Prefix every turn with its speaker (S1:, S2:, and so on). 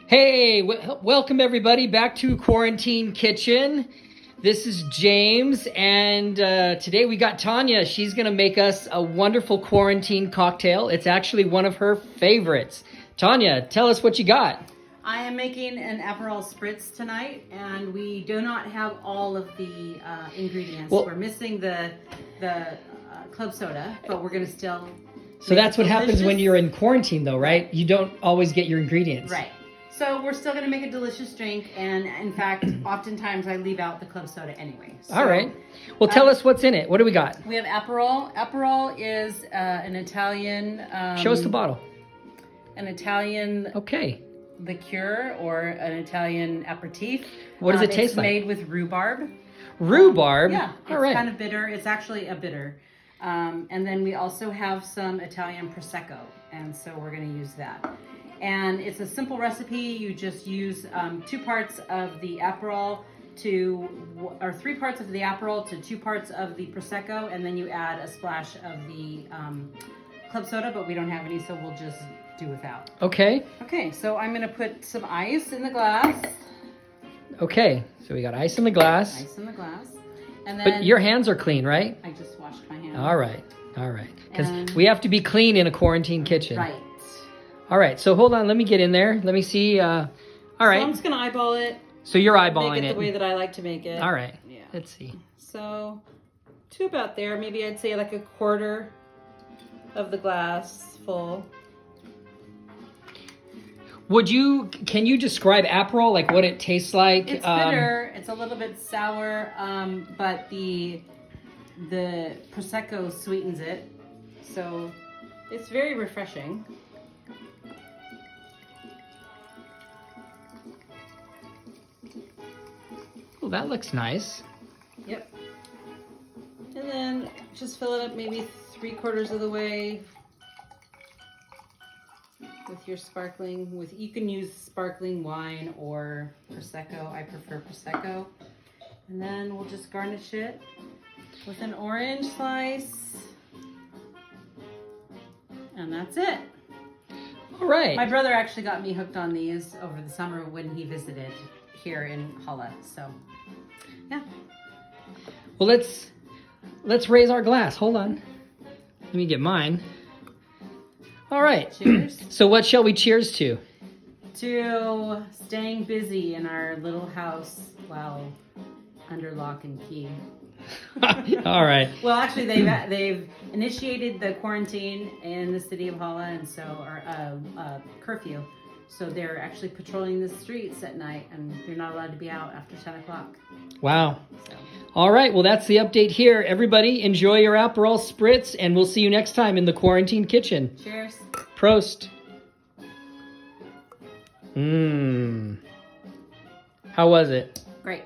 S1: Hey, welcome everybody back to Quarantine Kitchen. This is James, and today we got Tanya. She's gonna make us a wonderful quarantine cocktail. It's actually one of her favorites. Tanya, tell us what you got.
S2: I am making an Aperol Spritz tonight, and we do not have all of the ingredients.
S1: Well,
S2: we're missing the club soda, but we're gonna still.
S1: So that's what happens when you're in quarantine, though, right? You don't always get your ingredients.
S2: Right. So we're still gonna make a delicious drink, and in fact, oftentimes I leave out the club soda anyway. So,
S1: all right. Well, tell us what's in it. What do we got?
S2: We have Aperol. Aperol is an Italian.
S1: Show us the bottle.
S2: An Italian.
S1: Okay.
S2: Liqueur or an Italian aperitif.
S1: What does it taste like?
S2: It's made with rhubarb.
S1: Rhubarb?
S2: Yeah, it's
S1: all right.
S2: kind of bitter. It's actually a bitter. And then we also have some Italian Prosecco, and so we're going to use that. And it's a simple recipe. You just use 2 parts of the Aperol or 3 parts of the Aperol to 2 parts of the Prosecco, and then you add a splash of the club soda, but we don't have any, so we'll just do without.
S1: Okay.
S2: Okay, so I'm gonna put some ice in the glass.
S1: Okay, so we got ice in the glass.
S2: Ice in the glass. And then
S1: But your hands are clean, right?
S2: I just washed my hands.
S1: All right. Because we have to be clean in a quarantine kitchen.
S2: Right.
S1: All right, so hold on. Let me get in there. Let me see. All right.
S2: So I'm just gonna eyeball it.
S1: So you're eyeballing
S2: make it
S1: it.
S2: the way that I like to make it.
S1: All right.
S2: Yeah.
S1: Let's see.
S2: So to about there, maybe I'd say like a quarter of the glass full.
S1: Can you describe Aperol, like what it tastes like?
S2: It's bitter. It's a little bit sour, but the Prosecco sweetens it. So it's very refreshing.
S1: Well, that looks nice.
S2: Yep. And then just fill it up maybe 3/4 of the way with your sparkling. You can use sparkling wine or Prosecco. I prefer Prosecco. And then we'll just garnish it with an orange slice. And that's it.
S1: All right.
S2: My brother actually got me hooked on these over the summer when he visited here in Halle. So, yeah.
S1: Well, let's raise our glass. Hold on. Let me get mine. All right.
S2: Cheers.
S1: So what shall we cheers to?
S2: To staying busy in our little house while under lock and key.
S1: All right.
S2: Well, actually, they've initiated the quarantine in the city of Halle, and so or curfew. So they're actually patrolling the streets at night, and you're not allowed to be out after 10 o'clock.
S1: Wow.
S2: So.
S1: All right. Well, that's the update here. Everybody, enjoy your Aperol Spritz, and we'll see you next time in the Quarantine Kitchen.
S2: Cheers.
S1: Prost. How was it?
S2: Great.